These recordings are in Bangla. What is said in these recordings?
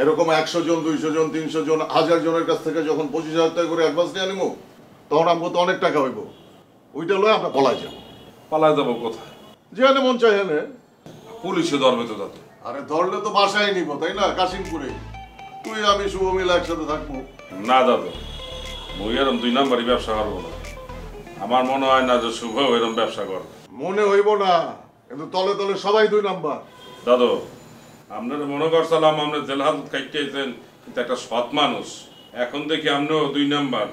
এরকম 100 জন 200 জন 300 জন 1000 জনের কাছ থেকে যখন 25,000 টাকা করে অ্যাডভান্স নিয়ে নিবো তখন আমাকে তো অনেক টাকা হইব। ওইটা লয়ে আমরা পলাই যাবো। পালায় যাবো কোথায়? যেখানে মন চাই এনে। পুলিশে ধরবে তো দাদু। আরে ধরলে তো বাসায় নিব, তাই না? কাশিমপুরে তুই আমি শুভ মিলে একসাথে থাকবো। না দাদু, মুই এরম 2 নাম্বারই ব্যবসা করবো না। আমার মনে হয় না যে শুভ এরম ব্যবসা করবে। মনে হইব না, কিন্তু তলে তলে সবাই 2 নাম্বার। দাদু, আপনারা মনে করছিলাম আপনি জেল হাজত খাইতেছেন, কিন্তু একটা সৎ মানুষ। এখন দেখি আপনিও 2 নাম্বার।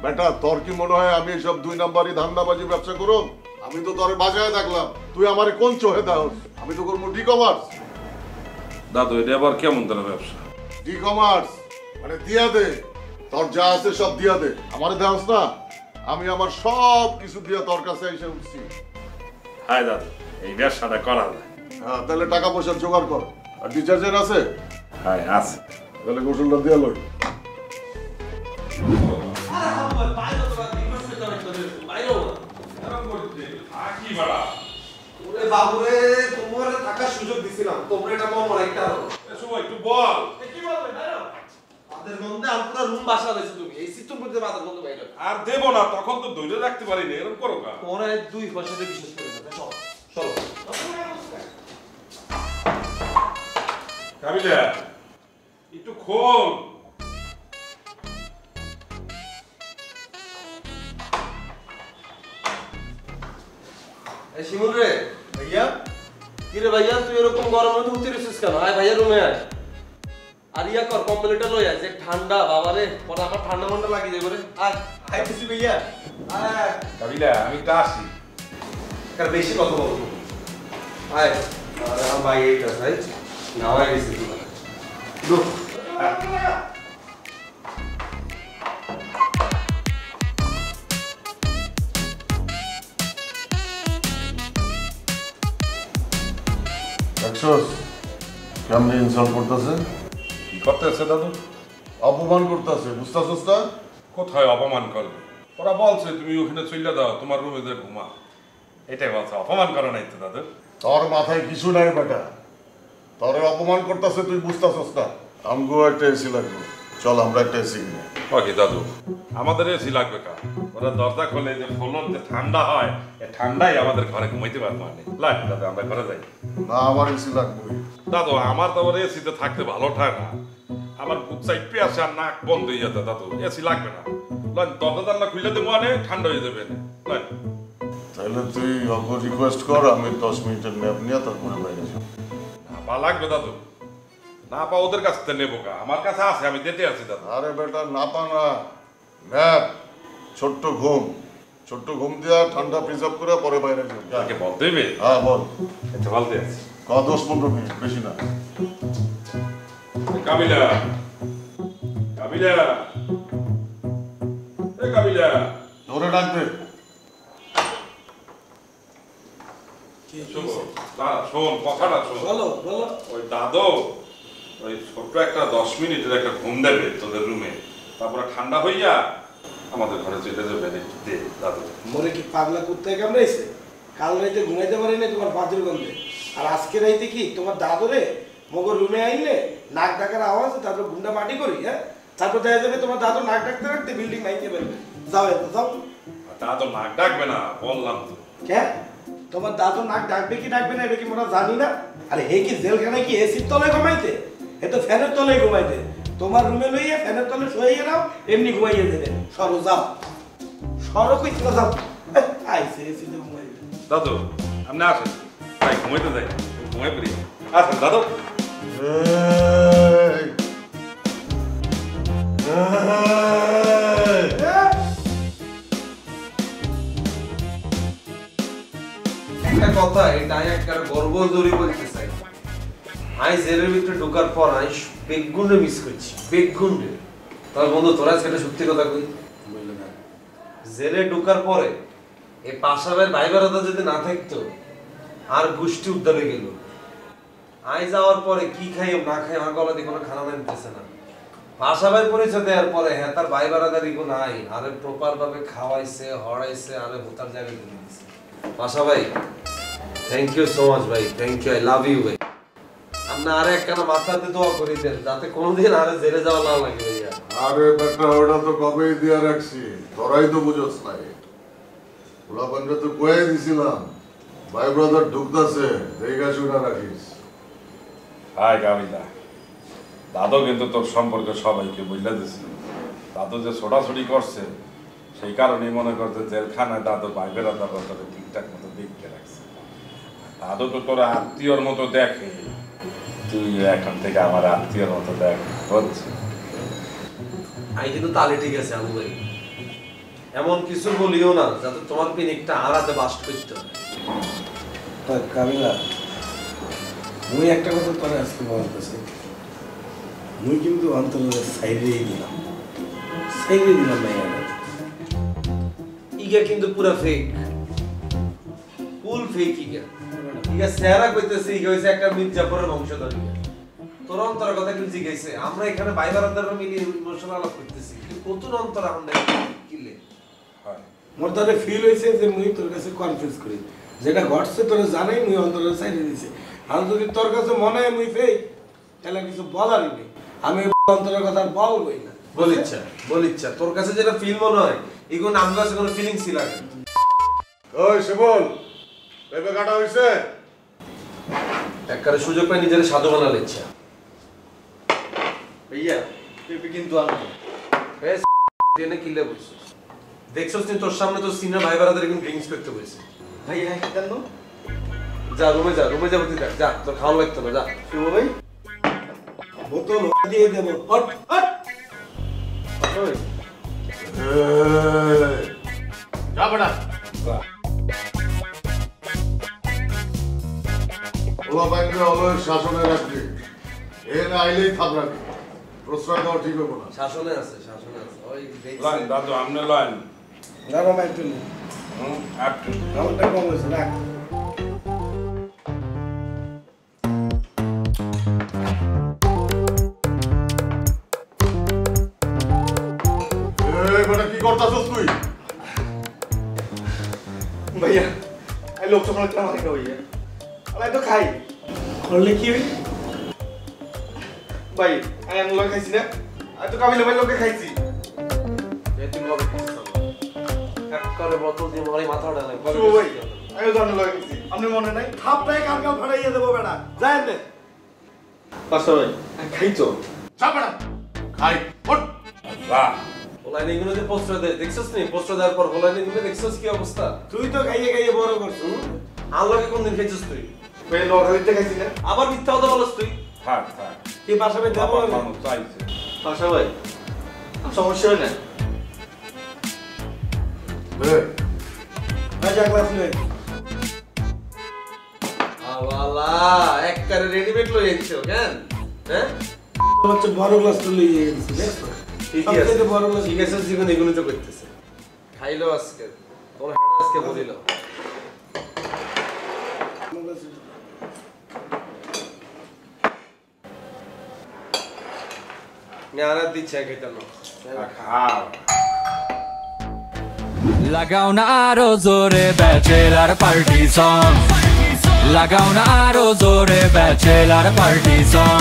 বেটা, তোর কি মনে হয় আমি সব 2 নাম্বারই ধান্দাবাজি ব্যবসা করব? আমি তো তোরে বাজায় দেখলাম, তুই আমারে কোন চোহে দাওস? আমি তো করবো ডি-কমার্স। দাদু, এটা আবার কেমন ধরনের ব্যবসা? ডি-কমার্স মানে দিয়া দে, তোর যা আছে সব দিয়া দে। আমারে দেওস না, আমি আমার সব কিছু দিয়া তোর কাছে এসে উঠছি। হ্যাঁ দাদু, এই ব্যবসাটা করা যায়। হ্যাঁ, তাহলে টাকা পয়সা জোগাড় কর। আর ডিটারজেন্ট আছে? হ্যাঁ আছে। তাহলে গোসলটা দিয়া লই। বাবুরে তোমার থাকার সুযোগ দিছিলাম, তোমরা এটা মন রাখতে পারো। একটু বল। কি বলবে ভাইরা? তাদের গন্ধে আর পুরো রুম বাসা রয়েছে তুমি। এই সিস্টেম করতে বাদের গন্ধ বাইরে। আর দেব না, তখন তো ধৈর্য রাখতে পারিনি। এরকম করো না। তোমরা 2 পয়সাতে বিশ্বাস করে না। চলো চলো। কাবিলা, একটু খোল। এই শিমুল রে ভাইয়া, কি রে ভাইয়া, তুই এরকম গরমের মধ্যে উঠতেছিস কেন? আয় ভাইয়া রুমে আয়। আর ইয়া কর, কম্বলটা লই আয়, যে ঠান্ডা বাবারে, পরে আমার ঠান্ডা মন্ডা লাগি যাবে রে। আয় আইতেছি ভাইয়া। আয় কাবিলা, আমি তো আসি। কার বেশি কথা বলবো। আয়। আরে আমার ভাই এইটা ভাই নাওয়াই গেছে তুমি। লোক দেখছস কেমনি ইনসাল্ট করতেছে? কি করতেছে দাদু? অপমান করতেছে, বুঝতেছস না? কোথায় অপমান করবে? ওরা বলছে তুমি ওখানে চলে দাও, তোমার রুমে যে ঘুমা। এটাই বলছে, অপমান করো নাই তো দাদু। তোর মাথায় কিছু নাই বেটা, তোরে অপমান করতেছে, তুই বুঝতেছস না। আমগো একটা এসি লাগবে, চল আমরা একটা এসি কিনি। ওকে দাদু, আমাদের এসি লাগবে কা? ওরা দরজা খোলে যে ফলন যে ঠান্ডা হয়, এই ঠান্ডাই আমাদের ঘরে ঘুমাইতে পারবো না। লাগবে দাদু, আমরা ঘরে যাই। না, আমার এসি লাগবে। দাদু, আমার তো এসিতে থাকতে ভালো ঠায় না। আমার বুক সাইড পে আসে আর নাক বন্ধ হয়ে যেত। দাদু, এসি লাগবে না। লাইন দরজা জানলা খুলে দেবো, আনে ঠান্ডা হয়ে যাবে। লাইন তাহলে তুই অল্প রিকোয়েস্ট কর, আমি 10 মিনিটের ন্যাপ নিয়ে তারপরে বাইরে যাব। না পা লাগবে দাদু, না পা ওদের কাছ থেকে নেবো কা? আমার কাছে আছে, আমি দিতে আছি দাদু। আরে বেটা, নাপা না, ন্যাপ, ছোট্ট ঘুম দিয়া ঠান্ডা প্রিজার্ভ করে পরে বাইরে যাব। তাকে বলতে হবে? হ্যাঁ বল। আচ্ছা, বলতে আছি। 10-15 মিনিট, বেশি না। কাবিলা, কাবিলা, এ কাবিলা, ধরে ডাকবে। শোন কথাটা শোন। বলো বলো। ওই দাদু ওই ছোট্ট একটা 10 মিনিটের একটা ঘুম দেবে তোদের রুমে, তারপরে ঠান্ডা হইয়া আমাদের ঘরে চলে যাবে। দে দাদু। মরে কি পাগলা কুত্তায় কামড়াইছে? কাল রাইতে ঘুমাইতে পারি না তোমার বাজুর গন্ধে, আর আজকে রাইতে কি তোমার দাদরে মগর রুমে আইলে নাক ডাকার আওয়াজ, তারপর গুন্ডা মাটি করি, হ্যাঁ? তারপর দেখা যাবে তোমার দাদু নাক ডাকতে ডাকতে বিল্ডিং ভাঙতে পারবে। যাও এত যাও। দাদু নাক ডাকবে না বললাম তো। কে? তোমার দাদু নাক ডাকবে কি ডাকবে না এটা কি আমরা জানি না? আরে হে কি জেলখানায় কি এসির তলে ঘুমাইতে? এ তো ফ্যানের তলে ঘুমাইতে। তোমার রুমে লইয়ে ফ্যানের তলে শুয়ে নাও, এমনি ঘুমাইয়ে দেবে। সরো যাও, সরো কইতে যাও। আইসে এসিতে ঘুমাইবে। দাদু আপনি আসেন, তাই ঘুমাইতে যাই, ঘুমাই পড়ি। আসেন দাদু। একটা কথা, এটা আমি একটা গর্ব জড়ি বলতে চাই। আমি জেলের ভিতরে ঢোকার পর আমি বেগুনে মিস করছি, বেগুনে। তোর বন্ধু তোরা সেটা সত্যি কথা কই, জেলে ঢোকার পরে এই পাশাবের ভাই বেড়াদা যদি না থাকতো আর গোষ্ঠী উদ্ধার হয়ে গেল। আই যাওয়ার পরে কি খাই না খাই আমার গলা দিয়ে কোনো খানা নামতেছে না। পাশাবের পরিচয় দেওয়ার পরে হ্যাঁ তার ভাই বেড়াদারি কোনো নাই, আরে প্রপার ভাবে খাওয়াইছে, হড়াইছে, আরে ভোতার জায়গায় দিয়ে দিয়েছে। পাশা ভাই, থ্যাংক ইউ সো মাচ ভাই, thank you, I love you ভাই। আপনি আরে একখানা মাথাতে দোয়া করে দেন যাতে কোনোদিন আরে জেলে যাওয়া না লাগে ভাইয়া। আরে বেটা ওটা তো কবেই দিয়া রাখছি, তোরাই তো বুঝোস নাই। পোলাপানকে তো কয়ে দিছিলাম ভাই ব্রাদার ঢুকতাছে, দেখা শুনা রাখিস। হাই গাবিলা, দাদু কিন্তু তোর সম্পর্কে সবাইকে বুঝলে দিছিল। দাদু যে ছোটাছুটি করছে সেই কারণেই মনে করছে জেলখানায় দাদু ভাই বেড়াদার তোকে ঠিকঠাক মতো দেখতে রাখছে। দাদু তো তোর আত্মীয়র মতো দেখে, তুই এখন থেকে আমার আত্মীয়র মতো দেখ হচ্ছে। আমি কিন্তু তালে ঠিক আছে আবু ভাই, এমন কিছু বলিও না যাতে তোমার পিনিকটা আড়াতে বাস্ট করতে হয়। কাবিলা, মুই একটা কথা তোরে আজকে বলতেছি, মুই কিন্তু অন্তরের সাইডেই দিলাম ভাইয়া। ইগা কিন্তু পুরা ফেক, ফুল ফেক। ইগা চেহারা কইতেছে ইগা হইছে একটা মির্জাপুরের বংশধর। তোর অন্তরের কথা কিন্তু জিজ্ঞাসা, আমরা এখানে ভাই বারাদাররা মিলে ইমোশনাল আলাপ করতেছি, কিন্তু কত অন্তর আমরা কিলে মোর তারে ফিল হইছে যে মুই তোর কাছে কনফিউজ করি, যেটা ঘটছে তোরে জানাই মুই অন্তরের সাইডে দিছি। আর যদি তোর কাছে মনে হয় মুই ফেক, তাহলে কিছু বলারই নেই, আমি অন্তরের কথা বলবই না। বলিচ্ছা তোর কাছে যেটা ফিল মনে হয় এগুলো আমার কাছে কোনো ফিলিংস ছিল না। ওই শিবল, পেঁপে কাটা হইছে? একবারে সুযোগ পাই নিজের সাধু বানালে ইচ্ছা। ভাইয়া পেঁপে কিন্তু আনবো। টেনে কিলে বলছিস, দেখছস তুই তোর সামনে তোর সিনিয়র ভাই বারাদের এখন ড্রিঙ্কস করতে বলছে। ভাইয়া কেন? যা রুমে যা বুঝি দেখ, যা তোর খাওয়া লাগতো না, যা। শুভ ভাই বোতল দিয়ে দেবো। হট হট যা বেটা। পোলাপানকে অলওয়েজ শাসনে রাখবি, এর আইলেই থাক রাখবি, প্রশ্রয় দেওয়া ঠিক হবে না। শাসনে আছে ওই লাইন দাদু আমনে লাইন গরম একটু আপনি আমারটা কম হয়েছে না। কি করতাছস তুই? ভাইয়া আমি লোক সকালে কেন খাই ভাইয়া? আমি তো খাই। করলে কি হই? ভাই আমি এমন লোক খাইছি না, আমি তো কাবিলা ভাই লোকে খাইছি। তুই কবে এক করে বোতল দিয়ে মারি মাথা ওটা লাগে। শুভ ভাই আমিও তো অন্য লোক খাইছি, আপনার মনে নাই? থাপটাই কাল ফাটাইয়া দেবো বেটা, যায় না। পাঁচটা ভাই আমি খাই তো। যা বেটা, খাই হট। বাহ, ওলাইন এগুলো যে পোস্টার দেয় দেখছস নি? পোস্টার দেওয়ার পর ওলাইন এগুলো দেখছস কি অবস্থা? তুই তো খাইয়ে বড় করছিস। আল্লাহকে কোনদিন খেয়েছিস তুই? ভাই লোক খাইতে খাইছি না। আবার মিথ্যা কথা বলছ তুই। থাক কি পাশাবে দেবো? বাবার মানুষ চাইছে। পাঁচটা ভাই সমস্যা হয় না। ভাই যা গ্লাস লই। আওয়ালা একবারে রেডিমেড লই এনেছো কেন? হ্যাঁ? তোর হচ্ছে বড় গ্লাসটা লই গেছিস, দেখছো? ঠিকই আছে। সবচেয়ে বড় গ্লাস। ঠিক আছে, জীবন এগুলো তো করতেছে। খাইলো আজকে। তোর হেড আজকে বলিল। মেয়ারা দিচ্ছে খাইতাম না। খাও লাগাও না আরো জোরে ব্যাচেলার পার্টি সং, লাগাও না আরো জোরে ব্যাচেলার পার্টি সং।